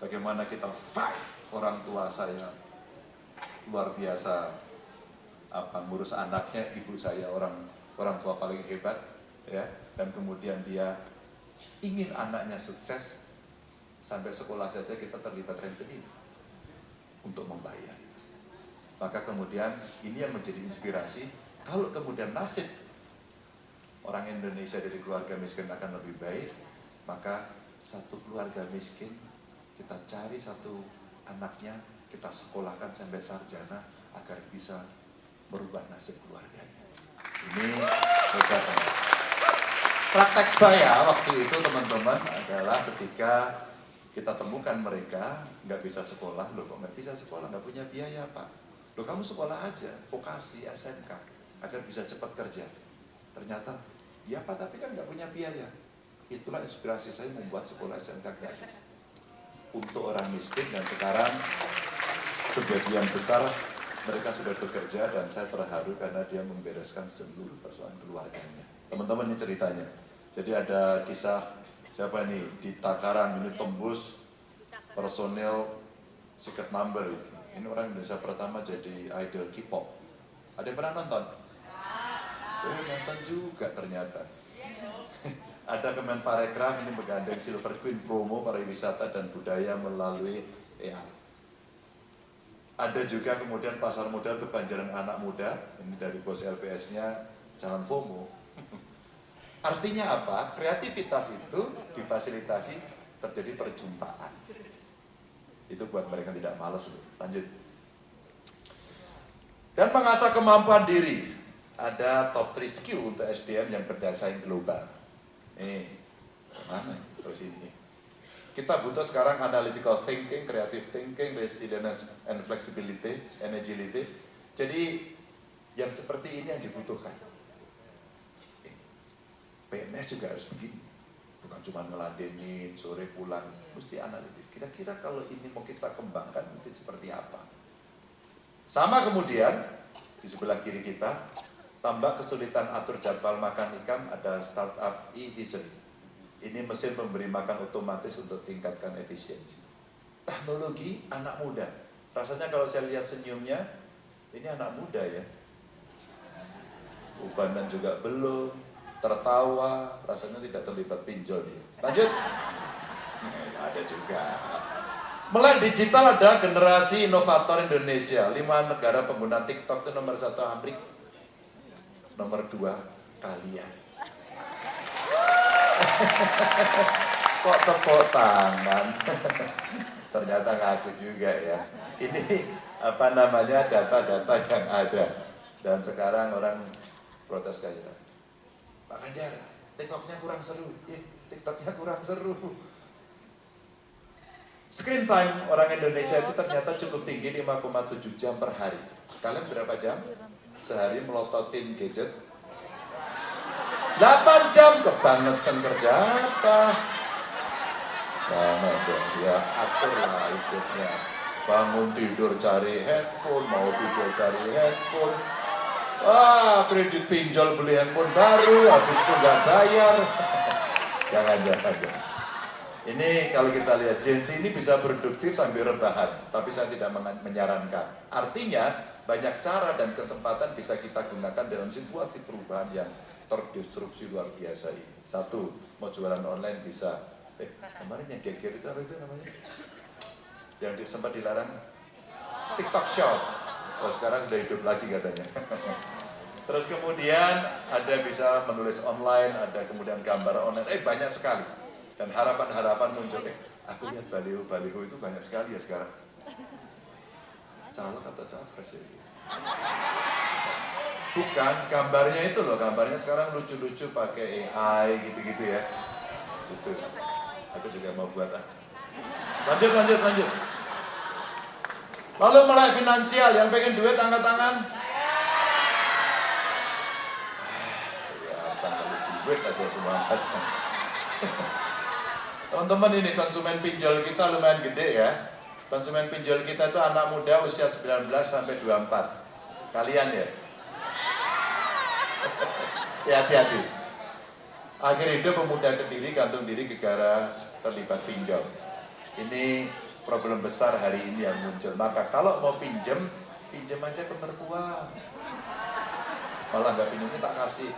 bagaimana kita fight orang tua saya luar biasa ngurus anaknya, ibu saya orang tua paling hebat ya, dan kemudian dia ingin anaknya sukses, sampai sekolah saja kita terlibat rentenir untuk membayar. Maka kemudian ini yang menjadi inspirasi, kalau kemudian nasib orang Indonesia dari keluarga miskin akan lebih baik, maka satu keluarga miskin kita cari satu anaknya, kita sekolahkan sampai sarjana agar bisa merubah nasib keluarganya. Ini praktek saya waktu itu teman-teman adalah ketika kita temukan mereka nggak bisa sekolah. Loh kok nggak bisa sekolah, nggak punya biaya Pak? Loh kamu sekolah aja, vokasi, SMK agar bisa cepat kerja. Ternyata, ya Pak tapi kan nggak punya biaya. Itulah inspirasi saya membuat sekolah SMK gratis untuk orang miskin, dan sekarang sebagian besar mereka sudah bekerja dan saya terharu karena dia membereskan seluruh persoalan keluarganya. Teman-teman ini ceritanya. Jadi ada kisah siapa ini di Takaran ini tembus personel secret number ini. Ini orang Indonesia pertama jadi idol K-pop. Ada yang pernah nonton? Nonton juga ternyata. Ada Kemenparekraf ini menggandeng Silver Queen promo pariwisata dan budaya melalui ER. Ada juga kemudian pasar modal kebanjaran anak muda, ini dari bos LPS-nya, jangan FOMO. Artinya apa? Kreativitas itu difasilitasi terjadi perjumpaan. Itu buat mereka tidak malas. Lanjut. Dan mengasah kemampuan diri. Ada top 3 skill untuk SDM yang berdasarkan global. Mana? Terus ini. Kita butuh sekarang analytical thinking, creative thinking, resilience and flexibility, agility. Jadi yang seperti ini yang dibutuhkan. PNS juga harus begini. Bukan cuma ngeladenin, sore pulang, mesti analitis. Kira-kira kalau ini mau kita kembangkan, mungkin seperti apa? Sama kemudian, di sebelah kiri kita, tambah kesulitan atur jadwal makan ikan, ada startup e-vision. Ini mesin memberi makan otomatis untuk tingkatkan efisiensi. Teknologi anak muda. Rasanya kalau saya lihat senyumnya, ini anak muda ya. Ubanan juga belum, tertawa, rasanya tidak terlibat pinjol nih. Lanjut. Ada juga. Melek digital ada generasi inovator Indonesia. 5 negara pengguna TikTok itu nomor 1 Amerika. Nomor 2 kalian. Kok tepuk tangan? Ternyata ngaku juga ya. Ini apa namanya data-data yang ada. Dan sekarang orang protes kayak Pak Ganjar, TikToknya kurang seru. TikToknya kurang seru. Screen time orang Indonesia itu ternyata cukup tinggi, 5,7 jam per hari. Kalian berapa jam sehari melototin gadget? 8 jam, kebangetan kerja apa? Mana dong, ya aturlah hidupnya. Bangun tidur cari handphone, mau tidur cari handphone. Wah, kredit pinjol beli handphone baru, habis itu nggak bayar. Jangan. Ini kalau kita lihat Gen Z ini bisa produktif sambil rebahan, tapi saya tidak menyarankan. Artinya banyak cara dan kesempatan bisa kita gunakan dalam situasi perubahan yang terdisrupsi luar biasa ini. 1, mau jualan online bisa. Kemarin yang geger itu apa itu namanya? Yang sempat dilarang TikTok Shop. Oh, sekarang udah hidup lagi katanya. Terus kemudian ada bisa menulis online, ada kemudian gambar online, banyak sekali. Dan harapan-harapan muncul, aku lihat baliho-baliho itu banyak sekali ya sekarang. Calon atau capres ya? Bukan, gambarnya itu loh, gambarnya sekarang lucu-lucu pakai AI gitu-gitu ya. Betul. Aku juga mau buat. Lanjut. Lalu melek finansial, yang pengen duit angkat tangan. Ya, tangan duit aja semangat. Teman-teman ini konsumen pinjol kita lumayan gede ya. Konsumen pinjol kita itu anak muda usia 19 sampai 24. Kalian ya? Hati-hati. Akhir hidup pemuda Kediri gantung diri gara terlibat pinjol. Ini problem besar hari ini yang muncul. Maka kalau mau pinjem aja ke mertua. Malah nggak pinjemnya tak kasih.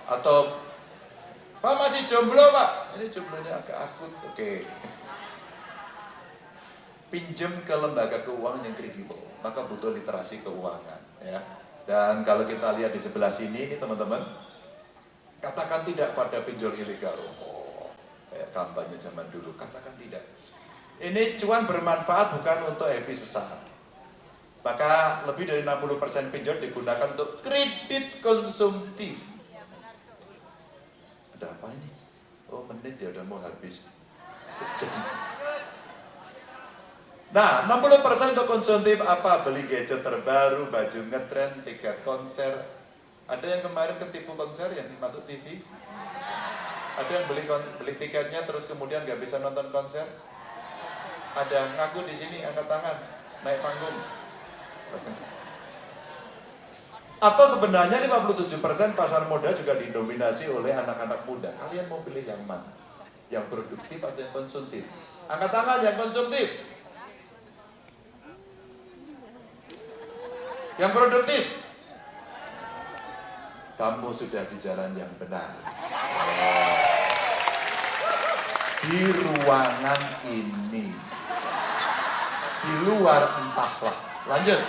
Atau, Pak masih jomblo Pak? Ini jomblonya agak akut. Oke. Pinjem ke lembaga keuangan yang kredibel, maka butuh literasi keuangan. Ya. Dan kalau kita lihat di sebelah sini, ini teman-teman, katakan tidak pada pinjol ilegal. Oh, kayak kampanye zaman dulu, katakan tidak. Ini cuan bermanfaat bukan untuk happy sesaat. Maka lebih dari 60% pinjol digunakan untuk kredit konsumtif. Ada apa ini? Oh menit ya udah mau habis. Nah 60% untuk konsumtif apa? Beli gadget terbaru, baju ngetren, tiket konser. Ada yang kemarin ketipu konser yang masuk TV? Ada yang beli tiketnya terus kemudian nggak bisa nonton konser? Ada ngaku di sini angkat tangan, naik panggung. Atau sebenarnya 57% pasar modal juga didominasi oleh anak-anak muda. Kalian mau pilih yang mana? Yang produktif atau yang konsumtif? Angkat tangan yang konsumtif. Yang produktif. Kamu sudah di jalan yang benar. Di ruangan ini. Di luar entahlah. Lanjut.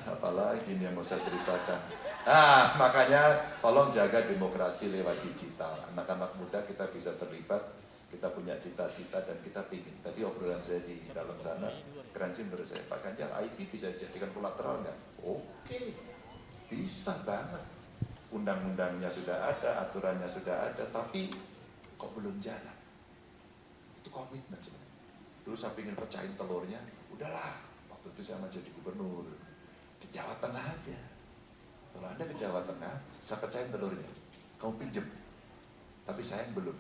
Apalagi ini yang mau saya ceritakan. Nah, makanya tolong jaga demokrasi lewat digital. Anak-anak muda kita bisa terlibat, kita punya cita-cita dan kita pingin. Tadi obrolan saya di dalam sana, keren sih menurut saya. Pak Ganjar, IT bisa dijadikan kolateral nggak? Oke, bisa banget. Undang-undangnya sudah ada, aturannya sudah ada, tapi kok belum jalan? Itu komitmen sebenarnya. Dulu saya ingin pecahin telurnya, udahlah. Waktu itu saya mau jadi gubernur ke Jawa Tengah aja. Kalau Anda ke Jawa Tengah, saya pecahin telurnya. Kamu pinjem, tapi saya belum.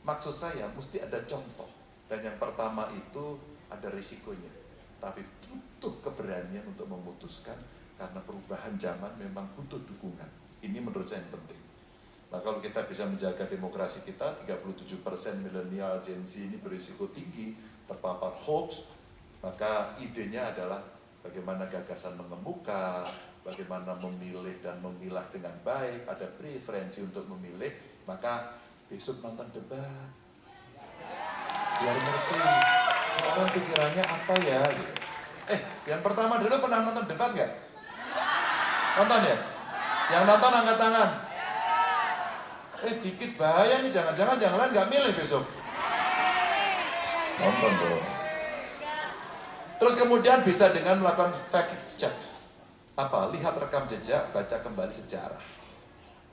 Maksud saya mesti ada contoh. Dan yang pertama itu ada risikonya. Tapi butuh keberanian untuk memutuskan karena perubahan zaman memang butuh dukungan. Ini menurut saya yang penting. Nah kalau kita bisa menjaga demokrasi kita, 37% milenial Gen Z ini berisiko tinggi terpapar hoax, maka idenya adalah bagaimana gagasan mengemuka, bagaimana memilih dan memilah dengan baik, ada preferensi untuk memilih, maka besok nonton debat. Biar ngerti, orang pikirannya apa ya gitu. Yang pertama dulu pernah nonton debat nggak? Nonton ya? Yang nonton angkat tangan. Dikit bahaya nih, jangan-jangan yang lain nggak milih besok. Nonton dong. Terus kemudian bisa dengan melakukan fact check. Apa? Lihat rekam jejak, baca kembali sejarah.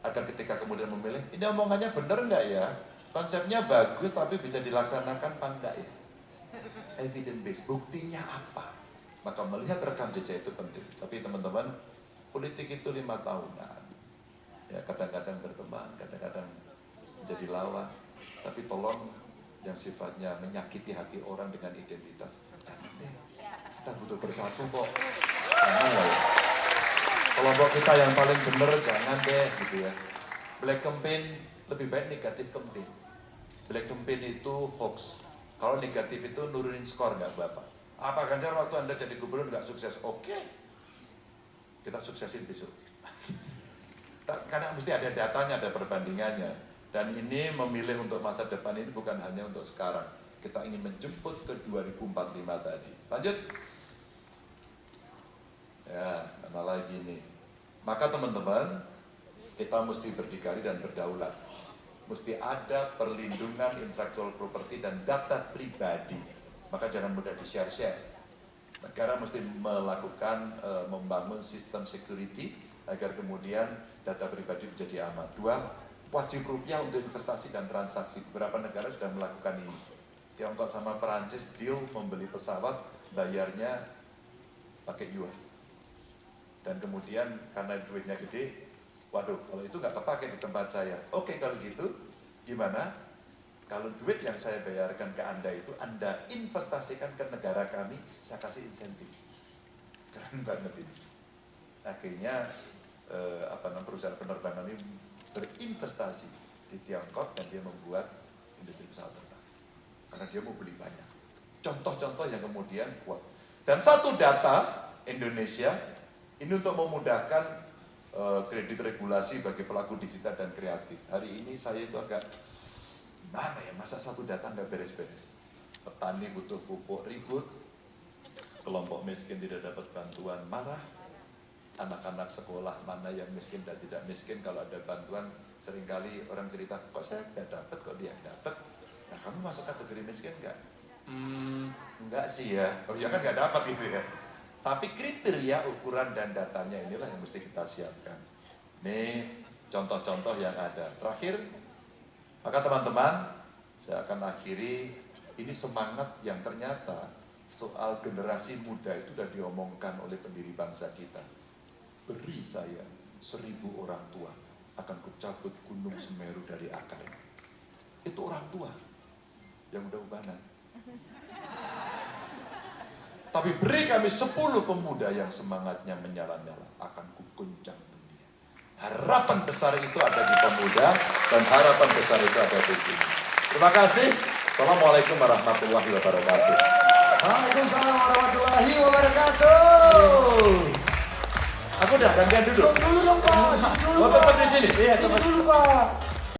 Agar ketika kemudian memilih, ini omongannya benar nggak ya? Konsepnya bagus tapi bisa dilaksanakan apa enggak ya? Evidence based, buktinya apa? Maka melihat rekam jejak itu penting. Tapi teman-teman, politik itu 5 tahunan. Ya kadang-kadang berteman, kadang-kadang menjadi lawan. Tapi tolong yang sifatnya menyakiti hati orang dengan identitas. Jangan deh, kita butuh bersatu kok. Jangan lah ya. Kelompok kita yang paling benar, jangan deh gitu ya. Black campaign lebih baik negatif campaign. Black campaign itu hoax. Kalau negatif itu nurunin skor nggak Bapak? Apa Ganjar waktu Anda jadi gubernur nggak sukses? Oke, kita suksesin besok. Karena mesti ada datanya, ada perbandingannya. Dan ini memilih untuk masa depan ini bukan hanya untuk sekarang. Kita ingin menjemput ke 2045 tadi. Lanjut. Ya, mana lagi nih. Maka teman-teman, kita mesti berdikari dan berdaulat. Mesti ada perlindungan intellectual property dan data pribadi. Maka jangan mudah di-share-share. Negara mesti melakukan, membangun sistem security agar kemudian data pribadi menjadi aman. 2, wajib rupiah untuk investasi dan transaksi. Beberapa negara sudah melakukan ini. Tiongkok sama Perancis deal membeli pesawat, bayarnya pakai yuan. Dan kemudian karena duitnya gede, waduh kalau itu nggak kepake di tempat saya. Oke kalau gitu, gimana? Kalau duit yang saya bayarkan ke Anda itu, Anda investasikan ke negara kami, saya kasih insentif. Keren banget ini. Akhirnya perusahaan penerbangan ini berinvestasi di Tiongkok dan dia membuat industri pesawat terbang. Karena dia mau beli banyak. Contoh-contoh yang kemudian kuat. Dan satu data Indonesia, ini untuk memudahkan kredit regulasi bagi pelaku digital dan kreatif. Hari ini saya itu agak, mana ya, masa satu data nggak beres-beres. Petani butuh pupuk ribut, kelompok miskin tidak dapat bantuan marah, anak-anak sekolah mana yang miskin dan tidak miskin, kalau ada bantuan seringkali orang cerita, kok saya nggak dapat, kok dia dapat. Nah kamu masuk kategori miskin nggak? Enggak sih ya, oh ya kan nggak dapat gitu ya. Tapi kriteria, ukuran dan datanya inilah yang mesti kita siapkan. Ini contoh-contoh yang ada. Terakhir, maka teman-teman, saya akan akhiri, ini semangat yang ternyata soal generasi muda itu sudah diomongkan oleh pendiri bangsa kita. Beri saya 1000 orang tua, akan kucabut gunung Semeru dari akarnya. Itu orang tua yang udah ubanan. Tapi beri kami 10 pemuda yang semangatnya menyala-nyala, akan kuguncang dunia. Harapan besar itu ada di pemuda, dan harapan besar itu ada di sini. Terima kasih. Assalamualaikum warahmatullahi wabarakatuh. Waalaikumsalam warahmatullahi wabarakatuh. Aku udah gantian dulu. Dulu dong Pak. Mau tetap di sini? Iya, dulu Pak.